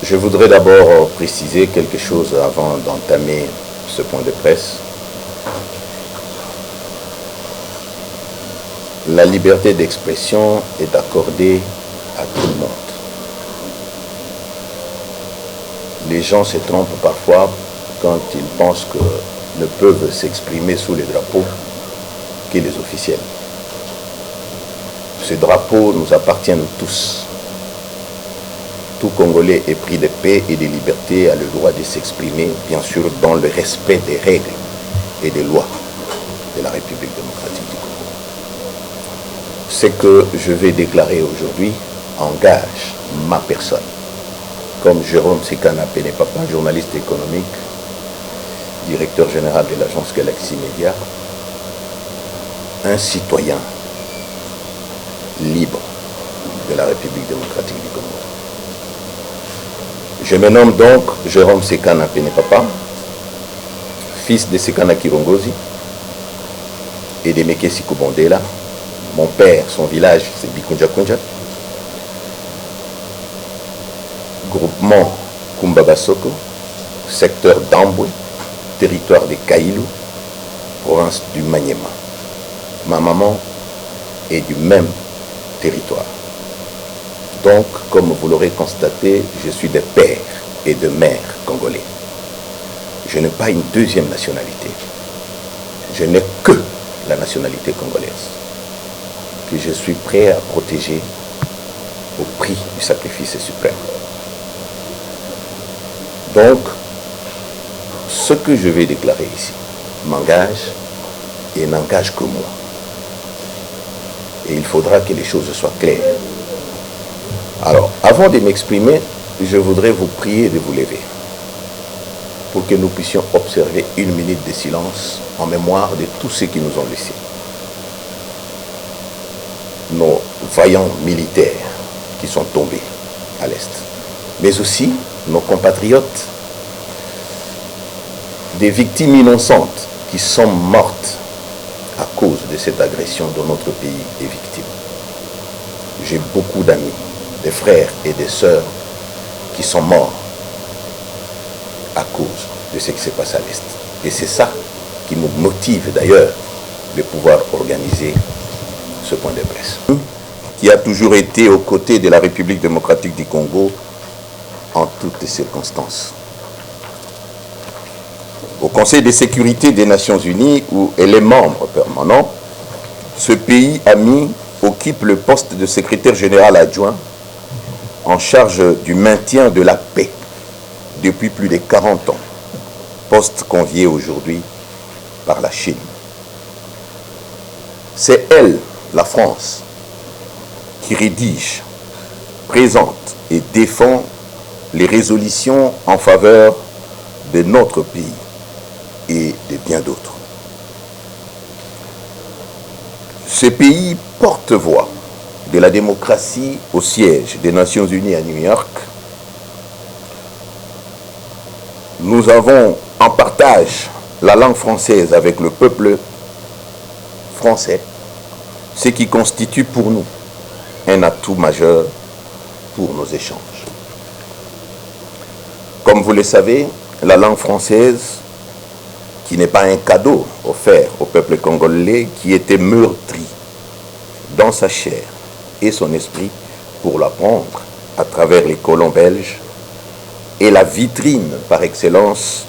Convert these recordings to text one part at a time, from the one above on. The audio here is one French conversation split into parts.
Je voudrais d'abord préciser quelque chose avant d'entamer ce point de presse. La liberté d'expression est accordée à tout le monde. Les gens se trompent parfois quand ils pensent que ne peuvent s'exprimer sous les drapeaux que les officiels. Ce drapeau nous appartient à nous tous. Tout Congolais épris de paix et de liberté a le droit de s'exprimer, bien sûr, dans le respect des règles et des lois de la République démocratique du Congo. Ce que je vais déclarer aujourd'hui engage ma personne, comme Jérôme Sekana Pene-Papa, journaliste économique, directeur général de l'agence Galaxy Media, un citoyen libre de la République démocratique du Congo. Je me nomme donc Jérôme Sekana Pene-Papa, fils de Sekana Kirongozi et de Mekesi Kubondela. Mon père, son village, c'est Bikunja-Kunja. Groupement Kumbabasoko, secteur d'Ambwe, territoire de Kailou, province du Maniema. Ma maman est du même territoire. Donc, comme vous l'aurez constaté, je suis de père et de mère congolais. Je n'ai pas une deuxième nationalité. Je n'ai que la nationalité congolaise, que je suis prêt à protéger au prix du sacrifice suprême. Donc, ce que je vais déclarer ici m'engage et n'engage que moi. Et il faudra que les choses soient claires. Alors, avant de m'exprimer, je voudrais vous prier de vous lever pour que nous puissions observer une minute de silence en mémoire de tous ceux qui nous ont laissés. Nos vaillants militaires qui sont tombés à l'Est, mais aussi nos compatriotes, des victimes innocentes qui sont mortes à cause de cette agression dont notre pays est victime. J'ai beaucoup d'amis, des frères et des sœurs qui sont morts à cause de ce qui s'est passé à l'Est. Et c'est ça qui me motive d'ailleurs de pouvoir organiser ce point de presse. Qui a toujours été aux côtés de la République démocratique du Congo en toutes les circonstances. Au Conseil de sécurité des Nations Unies, où elle est membre permanent, ce pays ami occupe le poste de secrétaire général adjoint en charge du maintien de la paix depuis plus de 40 ans, poste convié aujourd'hui par la Chine. C'est elle, la France, qui rédige, présente et défend les résolutions en faveur de notre pays et de bien d'autres. Ce pays porte-voix de la démocratie au siège des Nations Unies à New York. Nous avons en partage la langue française avec le peuple français, ce qui constitue pour nous un atout majeur pour nos échanges. Comme vous le savez, la langue française, qui n'est pas un cadeau offert au peuple congolais, qui était meurtri dans sa chair et son esprit pour l'apprendre à travers les colons belges, est la vitrine par excellence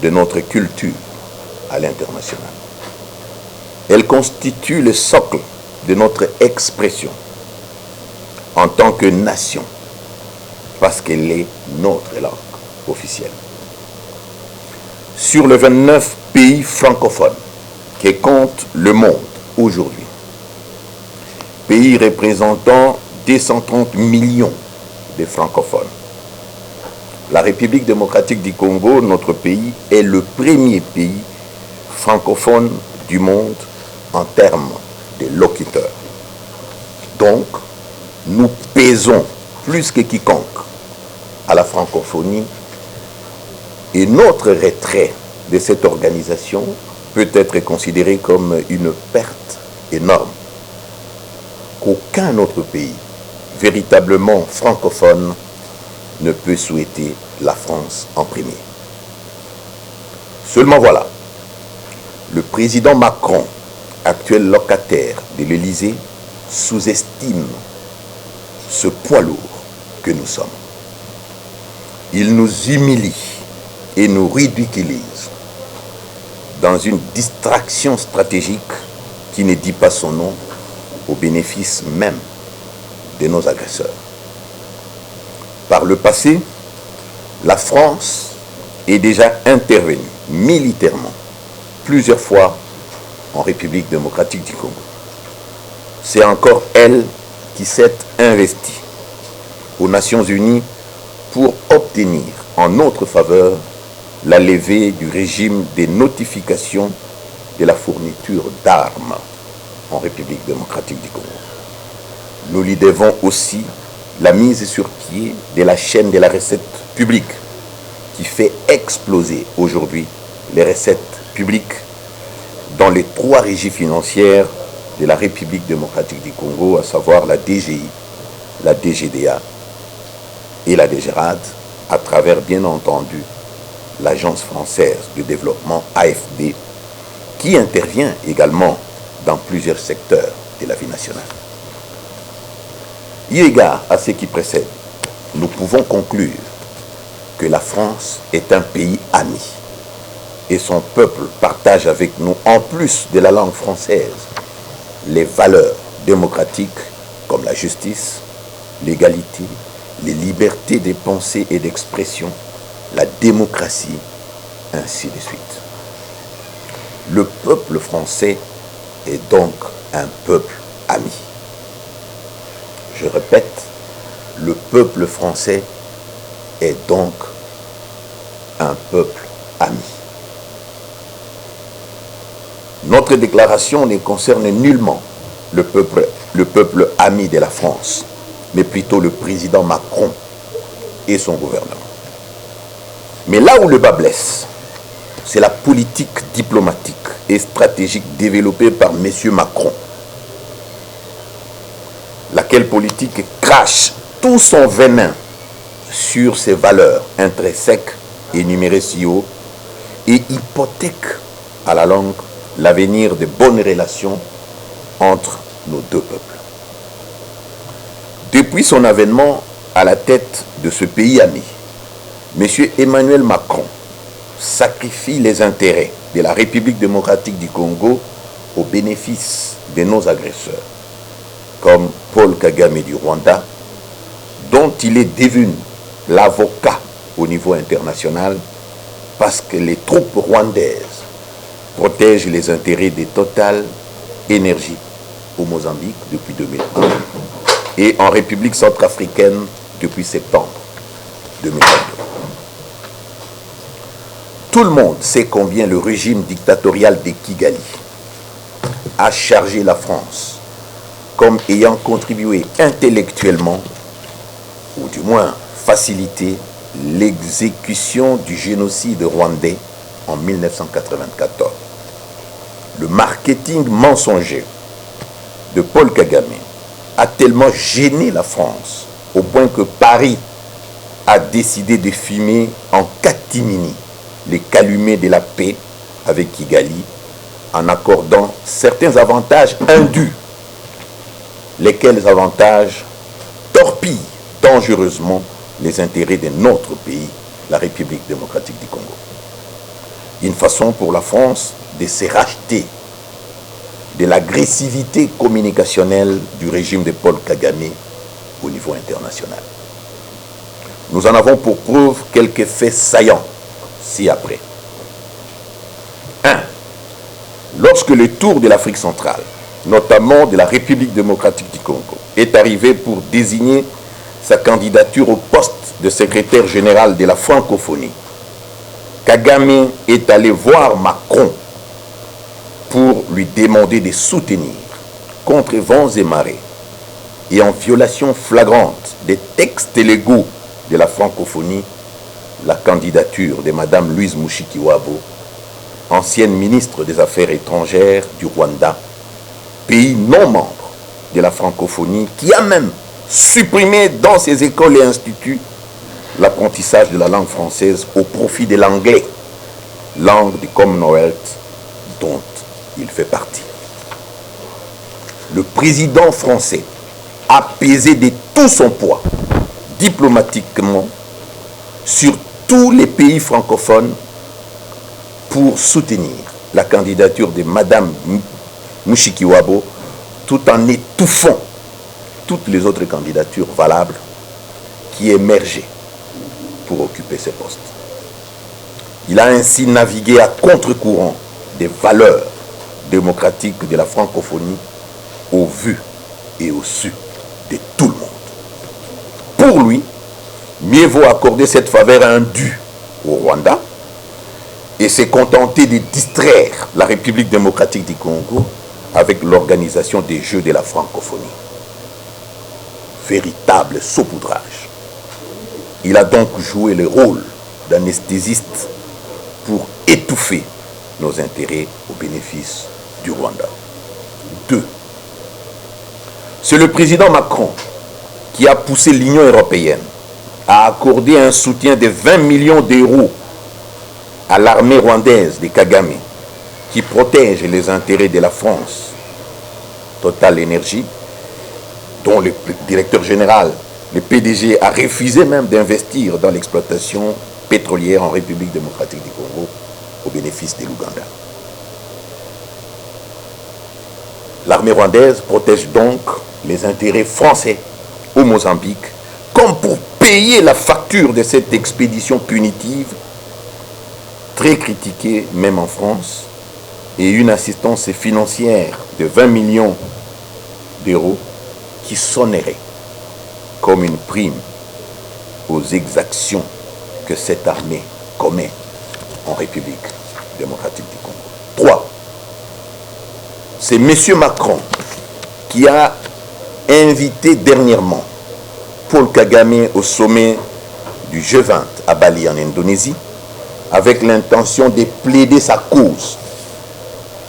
de notre culture à l'international. Elle constitue le socle de notre expression en tant que nation, parce qu'elle est notre langue officielle. Sur les 29 pays francophones que compte le monde aujourd'hui, pays représentant 230 millions de francophones, la République démocratique du Congo, notre pays, est le premier pays francophone du monde en termes de locuteurs. Donc, nous pèsons plus que quiconque à la francophonie et notre retrait de cette organisation peut être considéré comme une perte énorme qu'aucun autre pays véritablement francophone ne peut souhaiter la France en premier. Seulement voilà, le président Macron, actuel locataire de l'Élysée, sous-estime ce poids lourd que nous sommes. Il nous humilie et nous ridiculise dans une distraction stratégique qui ne dit pas son nom au bénéfice même de nos agresseurs. Par le passé, la France est déjà intervenue militairement plusieurs fois en République démocratique du Congo. C'est encore elle qui s'est investie aux Nations Unies pour obtenir en notre faveur la levée du régime des notifications de la fourniture d'armes en République démocratique du Congo. Nous lui devons aussi la mise sur pied de la chaîne de la recette publique qui fait exploser aujourd'hui les recettes publiques dans les 3 régies financières de la République démocratique du Congo, à savoir la DGI, la DGDA et la DGRAD, à travers bien entendu l'Agence française de développement AFD, qui intervient également dans plusieurs secteurs de la vie nationale. Eu égard à ce qui précède, nous pouvons conclure que la France est un pays ami et son peuple partage avec nous, en plus de la langue française, les valeurs démocratiques comme la justice, l'égalité, les libertés de pensée et d'expression, la démocratie, ainsi de suite. Le peuple français est donc un peuple ami. Je répète, le peuple français est donc un peuple ami. Notre déclaration ne concerne nullement le peuple ami de la France, mais plutôt le président Macron et son gouvernement. Mais là où le bas blesse, c'est la politique diplomatique et stratégique développée par M. Macron, laquelle politique crache tout son venin sur ses valeurs intrinsèques énumérées si haut et hypothèque à la longue l'avenir de bonnes relations entre nos deux peuples. Depuis son avènement à la tête de ce pays ami, M. Emmanuel Macron sacrifie les intérêts de la République démocratique du Congo au bénéfice de nos agresseurs, comme Paul Kagame du Rwanda, dont il est devenu l'avocat au niveau international parce que les troupes rwandaises protègent les intérêts de Total Énergie au Mozambique depuis 2001 et en République centrafricaine depuis septembre 2022. Tout le monde sait combien le régime dictatorial de Kigali a chargé la France comme ayant contribué intellectuellement, ou du moins facilité, l'exécution du génocide rwandais en 1994. Le marketing mensonger de Paul Kagame a tellement gêné la France au point que Paris a décidé de filmer en catimini les calumets de la paix avec Kigali en accordant certains avantages indus, lesquels avantages torpillent dangereusement les intérêts de notre pays, la République démocratique du Congo. Une façon pour la France de se racheter de l'agressivité communicationnelle du régime de Paul Kagame au niveau international. Nous en avons pour preuve quelques faits saillants ci-après. 1. Lorsque le tour de l'Afrique centrale, notamment de la République démocratique du Congo, est arrivé pour désigner sa candidature au poste de secrétaire général de la francophonie, Kagame est allé voir Macron pour lui demander de soutenir contre vents et marées et en violation flagrante des textes légaux de la francophonie la candidature de Mme Louise Mushikiwabo, ancienne ministre des Affaires étrangères du Rwanda, pays non membre de la francophonie, qui a même supprimé dans ses écoles et instituts l'apprentissage de la langue française au profit de l'anglais, langue du Commonwealth dont il fait partie. Le président français a pesé de tout son poids diplomatiquement sur tous les pays francophones pour soutenir la candidature de Madame Mushikiwabo tout en étouffant toutes les autres candidatures valables qui émergeaient pour occuper ces postes. Il a ainsi navigué à contre-courant des valeurs démocratiques de la francophonie au vu et au su de tout le monde. Pour lui, mieux vaut accorder cette faveur indue au Rwanda et se contenter de distraire la République démocratique du Congo avec l'organisation des Jeux de la francophonie. Véritable saupoudrage. Il a donc joué le rôle d'anesthésiste pour étouffer nos intérêts au bénéfice du Rwanda. 2. C'est le président Macron qui a poussé l'Union européenne à accorder un soutien de 20 millions d'euros à l'armée rwandaise de Kagame, qui protège les intérêts de la France. Total Énergie, dont le directeur général, le PDG, a refusé même d'investir dans l'exploitation pétrolière en République démocratique du Congo au bénéfice de l'Ouganda. L'armée rwandaise protège donc les intérêts français au Mozambique, comme pour payer la facture de cette expédition punitive, très critiquée même en France, et une assistance financière de 20 millions d'euros qui sonnerait comme une prime aux exactions que cette armée commet en République démocratique du Congo. 3. C'est M. Macron qui a invité dernièrement Paul Kagame au sommet du G20 à Bali en Indonésie avec l'intention de plaider sa cause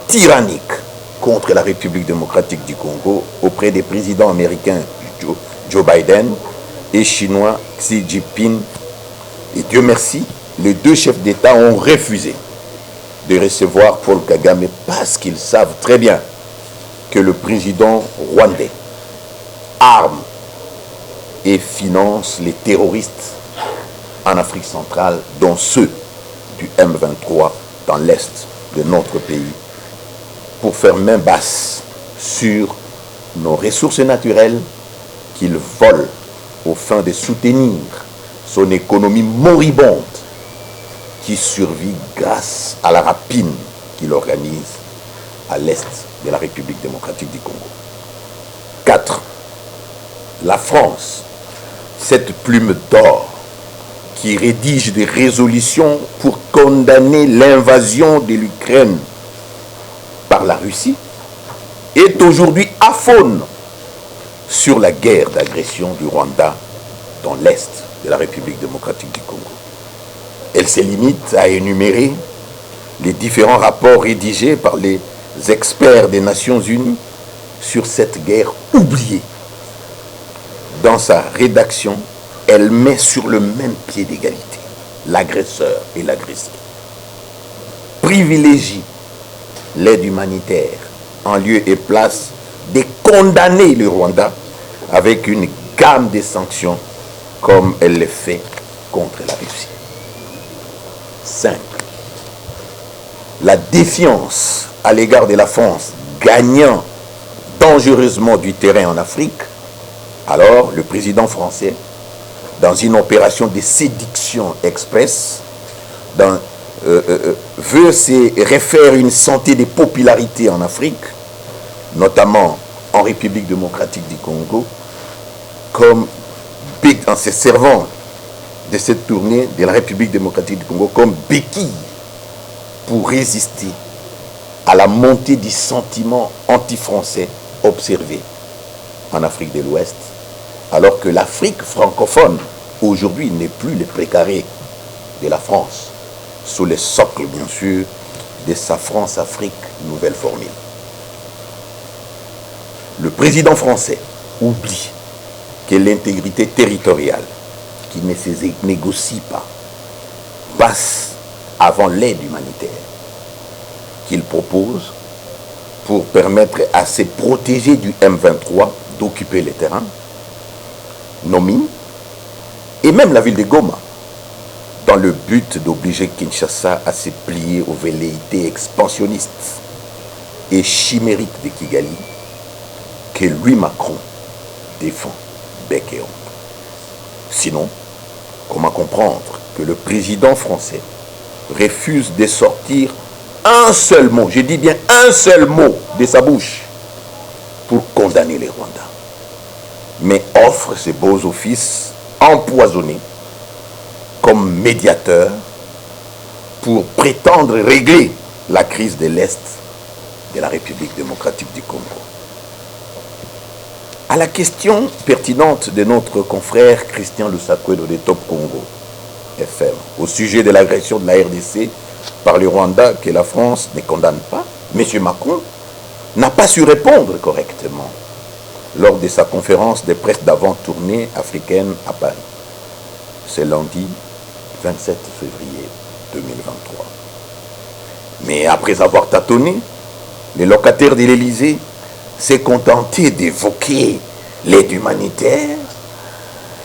tyrannique contre la République démocratique du Congo auprès des présidents américains Joe Biden et chinois Xi Jinping. Et Dieu merci, les deux chefs d'État ont refusé de recevoir Paul Kagame parce qu'ils savent très bien que le président rwandais arme et finance les terroristes en Afrique centrale, dont ceux du M23 dans l'est de notre pays, pour faire main basse sur nos ressources naturelles qu'il vole aux fins de soutenir son économie moribonde qui survit grâce à la rapine qu'il organise à l'est de la République démocratique du Congo. 4. La France, cette plume d'or qui rédige des résolutions pour condamner l'invasion de l'Ukraine par la Russie, est aujourd'hui aphone sur la guerre d'agression du Rwanda dans l'est de la République démocratique du Congo. Elle se limite à énumérer les différents rapports rédigés par les experts des Nations Unies sur cette guerre oubliée. Dans sa rédaction, elle met sur le même pied d'égalité l'agresseur et l'agressé. Privilégie l'aide humanitaire en lieu et place de condamner le Rwanda avec une gamme de sanctions comme elle le fait contre la Russie. 5. La défiance à l'égard de la France gagnant dangereusement du terrain en Afrique, alors le président français, dans une opération de séduction express, veut se refaire une santé de popularité en Afrique, notamment en République démocratique du Congo, comme en se servant de cette tournée de la République démocratique du Congo comme béquille pour résister à la montée du sentiment anti-français observé en Afrique de l'Ouest, alors que l'Afrique francophone aujourd'hui n'est plus le précaré de la France, sous le socle bien sûr de sa France-Afrique nouvelle formule. Le président français oublie que l'intégrité territoriale qui ne se négocie pas passe avant l'aide humanitaire qu'il propose pour permettre à ces protégés du M23 d'occuper les terrains, nos mines, et même la ville de Goma, dans le but d'obliger Kinshasa à se plier aux velléités expansionnistes et chimériques de Kigali que lui, Macron, défend bec et ongle. Sinon, comment comprendre que le président français refuse de sortir un seul mot, je dis bien un seul mot de sa bouche pour condamner les Rwandais, mais offre ses beaux offices empoisonnés comme médiateur pour prétendre régler la crise de l'Est de la République démocratique du Congo. À la question pertinente de notre confrère Christian Lusakwedo de Top Congo FM au sujet de l'agression de la RDC par le Rwanda que la France ne condamne pas, M. Macron n'a pas su répondre correctement lors de sa conférence de presse d'avant-tournée africaine à Paris, ce lundi 27 février 2023. Mais après avoir tâtonné, les locataires de l'Élysée s'est contenté d'évoquer l'aide humanitaire,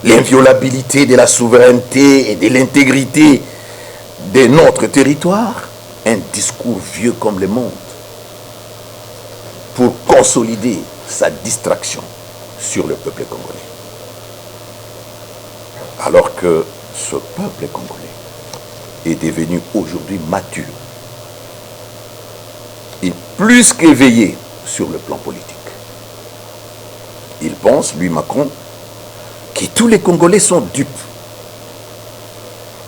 l'inviolabilité de la souveraineté et de l'intégrité de notre territoire, un discours vieux comme le monde, pour consolider sa distraction sur le peuple congolais. Alors que ce peuple congolais est devenu aujourd'hui mature et plus qu'éveillé sur le plan politique. Il pense, lui Macron, que tous les Congolais sont dupes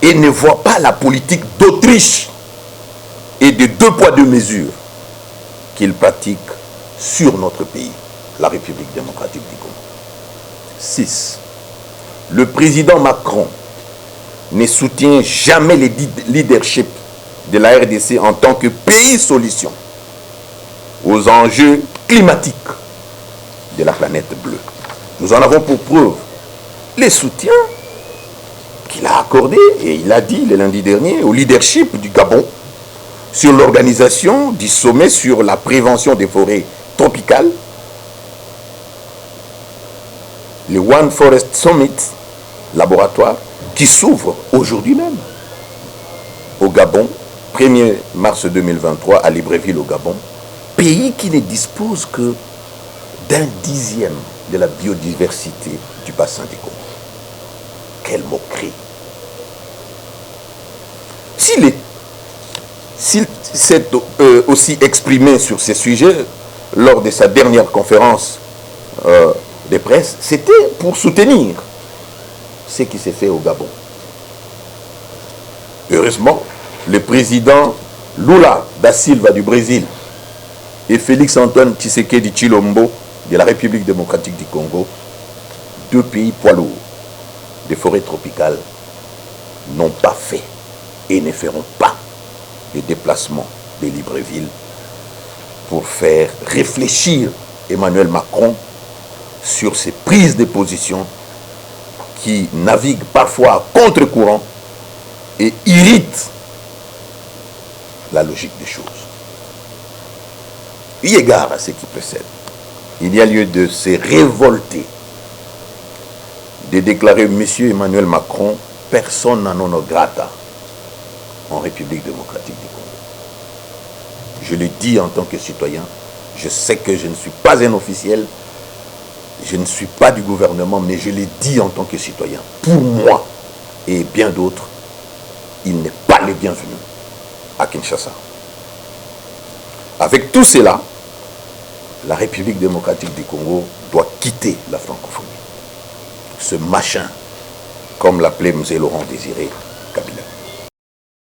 et ne voient pas la politique d'Autriche et de deux poids deux mesures qu'il pratique sur notre pays, la République démocratique du Congo. 6. Le président Macron ne soutient jamais le leadership de la RDC en tant que pays solution aux enjeux climatiques de la planète bleue. Nous en avons pour preuve les soutiens qu'il a accordés, et il a dit le lundi dernier, au leadership du Gabon sur l'organisation du sommet sur la prévention des forêts tropicales, le One Forest Summit laboratoire qui s'ouvre aujourd'hui même au Gabon, 1er mars 2023 à Libreville au Gabon, pays qui ne dispose que d'un dixième de la biodiversité du bassin du Congo. Quelle moquerie! S'il s'est aussi exprimé sur ces sujets lors de sa dernière conférence de presse, c'était pour soutenir ce qui s'est fait au Gabon. Heureusement, le président Lula da Silva du Brésil et Félix Antoine Tshisekedi Tshilombo de la République démocratique du Congo, deux pays poids lourds des forêts tropicales, n'ont pas fait et ne feront pas les déplacements de Libreville pour faire réfléchir Emmanuel Macron sur ses prises de position qui naviguent parfois à contre-courant et irritent la logique des choses. Eu égard à ce qui précède, il y a lieu de se révolter, de déclarer M. Emmanuel Macron persona non grata en République démocratique du Congo. Je le dis en tant que citoyen, je sais que je ne suis pas un officiel, je ne suis pas du gouvernement, mais je le dis en tant que citoyen. Pour moi et bien d'autres, il n'est pas le bienvenu à Kinshasa. Avec tout cela, la République démocratique du Congo doit quitter la francophonie. Ce machin, comme l'appelait M. Laurent Désiré,